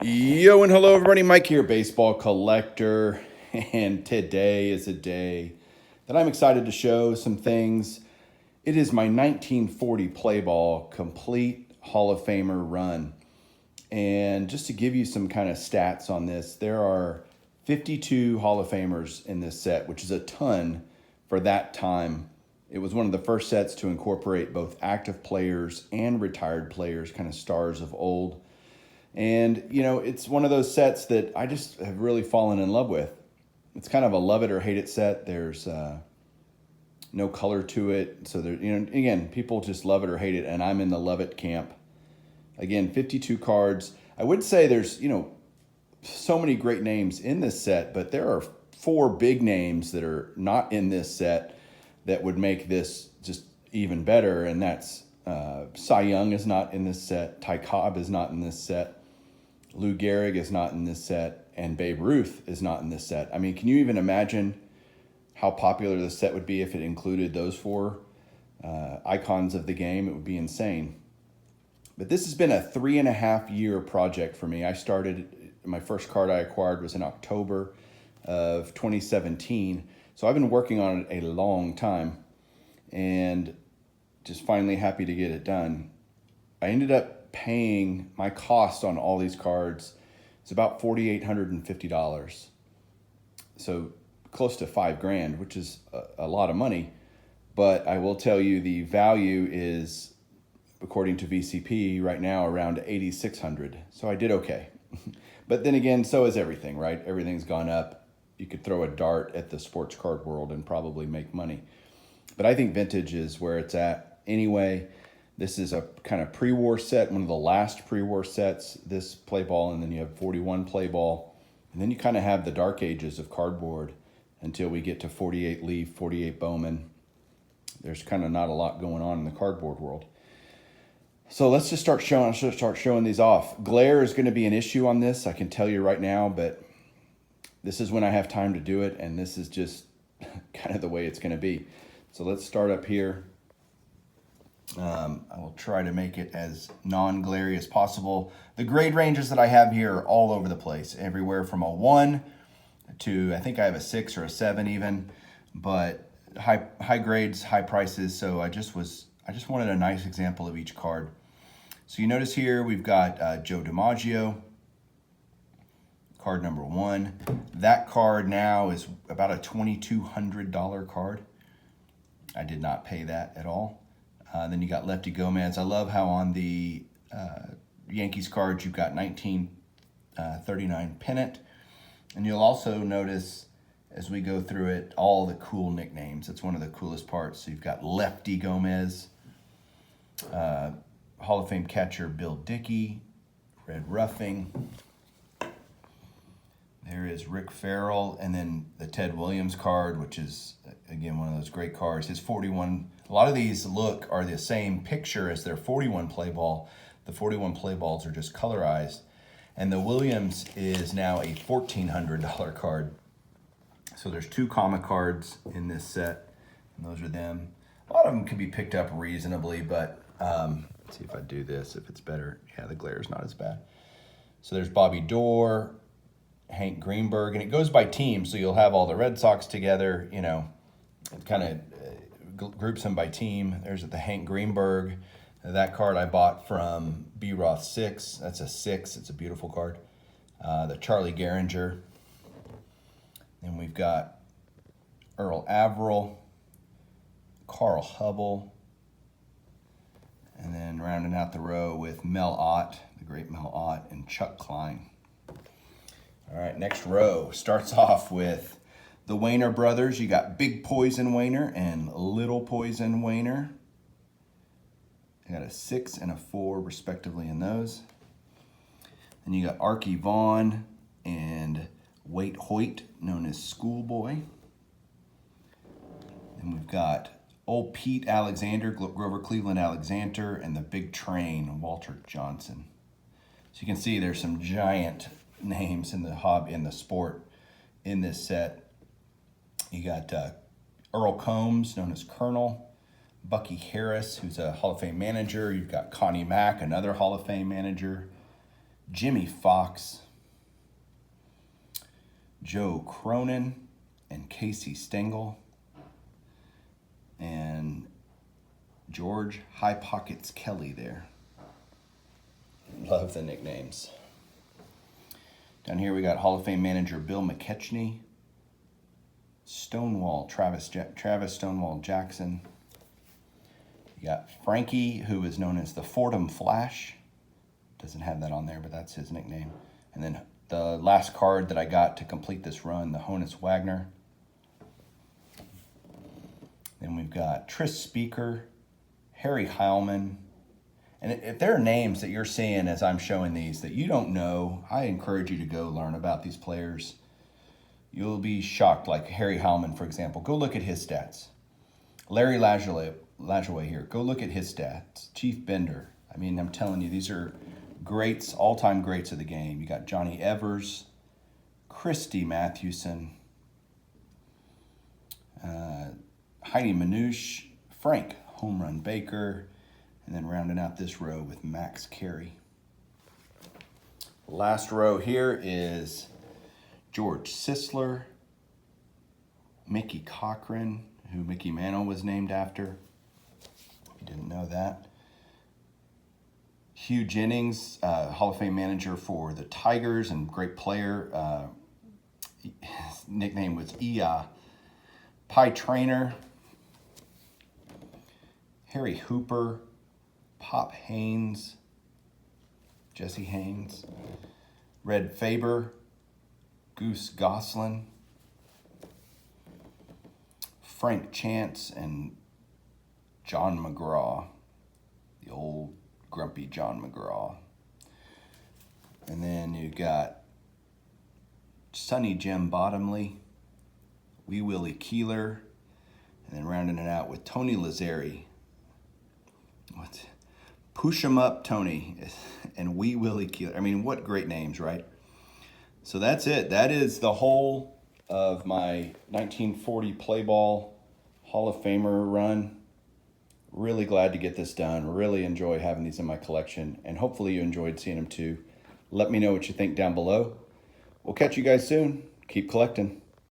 Yo and hello everybody, Mike here, baseball collector, and today is a day that I'm excited to show some things. It is my 1940 play ball complete Hall of Famer run. And just to give you some kind of stats on this, there are 52 Hall of Famers in this set, which is a ton for that time. It was one of the first sets to incorporate both active players and retired players, kind of stars of old. And, it's one of those sets that I just have really fallen in love with. It's kind of a love it or hate it set. There's no color to it. So, again, people just love it or hate it. And I'm in the love it camp. Again, 52 cards. I would say there's, so many great names in this set, but there are 4 big names that are not in this set that would make this just even better. And that's Cy Young is not in this set. Ty Cobb is not in this set. Lou Gehrig is not in this set, and Babe Ruth is not in this set. I mean, can you even imagine how popular the set would be if it included those 4 icons of the game? It would be insane. But this has been a 3.5-year project for me. I started, my first card I acquired was in October of 2017. So I've been working on it a long time and just finally happy to get it done. I ended up paying my cost on all these cards. It's about $4,850. So close to $5,000, which is a lot of money. But I will tell you the value is, according to VCP, right now around $8,600. So I did okay. But then again, so is everything, right? Everything's gone up. You could throw a dart at the sports card world and probably make money. But I think vintage is where it's at anyway. This is a kind of pre-war set, one of the last pre-war sets, this play ball, and then you have 41 play ball. And then you kind of have the dark ages of cardboard until we get to 48 Leaf, 48 Bowman. There's kind of not a lot going on in the cardboard world. So let's just start showing these off. Glare is going to be an issue on this, I can tell you right now, but this is when I have time to do it, and this is just kind of the way it's going to be. So let's start up here. I will try to make it as non-glary as possible. The grade ranges that I have here are all over the place, everywhere from a 1 to, I think I have a 6 or a 7 even, but high grades, high prices. So I just wanted a nice example of each card. So you notice here we've got Joe DiMaggio, card number 1. That card now is about a $2,200 card. I did not pay that at all. Then you got Lefty Gomez. I love how on the Yankees cards you've got 1939 pennant. And you'll also notice as we go through it all the cool nicknames. It's one of the coolest parts. So you've got Lefty Gomez, Hall of Fame catcher Bill Dickey, Red Ruffing. There is Rick Farrell, and then the Ted Williams card, which is, again, one of those great cards. His 41, a lot of these are the same picture as their 41 play ball. The 41 play balls are just colorized. And the Williams is now a $1,400 card. So there's 2 comic cards in this set, and those are them. A lot of them can be picked up reasonably, but let's see if I do this, if it's better. Yeah, the glare is not as bad. So there's Bobby Doerr, Hank Greenberg, and it goes by team, so you'll have all the Red Sox together, it kind of groups them by team. There's the Hank Greenberg. That card I bought from B. Roth 6. That's a 6. It's a beautiful card. The Charlie Gehringer. Then we've got Earl Averill, Carl Hubble, and then rounding out the row with Mel Ott, the great Mel Ott, and Chuck Klein. All right, next row starts off with the Wainer brothers. You got Big Poison Wainer and Little Poison Wainer. You got a 6 and a 4 respectively in those. Then you got Archie Vaughn and Waite Hoyt, known as Schoolboy. Then we've got Old Pete Alexander, Grover Cleveland Alexander, and the Big Train, Walter Johnson. So you can see there's some giant names in the sport in this set. You got Earl Combs, known as Colonel, Bucky Harris, who's a Hall of Fame manager. You've got Connie Mack, another Hall of Fame manager. Jimmy Fox, Joe Cronin, and Casey Stengel, and George High Pockets Kelly there. Love the nicknames. Down here we got Hall of Fame manager Bill McKechnie, Stonewall, Travis Stonewall Jackson. You got Frankie, who is known as the Fordham Flash. Doesn't have that on there, but that's his nickname. And then the last card that I got to complete this run, the Honus Wagner. Then we've got Tris Speaker, Harry Heilman. And if there are names that you're seeing as I'm showing these that you don't know, I encourage you to go learn about these players. You'll be shocked, like Harry Heilman, for example. Go look at his stats. Larry Lajoie here. Go look at his stats. Chief Bender. I mean, I'm telling you, these are greats, all-time greats of the game. You got Johnny Evers, Christy Mathewson, Heidi Manouche, Frank Home Run Baker, and then rounding out this row with Max Carey. Last row here is George Sisler, Mickey Cochran, who Mickey Mantle was named after, if you didn't know that. Hugh Jennings, Hall of Fame manager for the Tigers and great player. His nickname was Pie Trainer. Harry Hooper, Pop Haynes, Jesse Haynes, Red Faber, Goose Goslin, Frank Chance, and John McGraw, the old grumpy John McGraw. And then you got Sonny Jim Bottomley, Wee Willie Keeler, and then rounding it out with Tony Lazzari. Push 'em up, Tony, and Wee Willie Keeler. I mean, what great names, right? So that's it. That is the whole of my 1940 Play Ball Hall of Famer run. Really glad to get this done. Really enjoy having these in my collection, and hopefully you enjoyed seeing them too. Let me know what you think down below. We'll catch you guys soon. Keep collecting.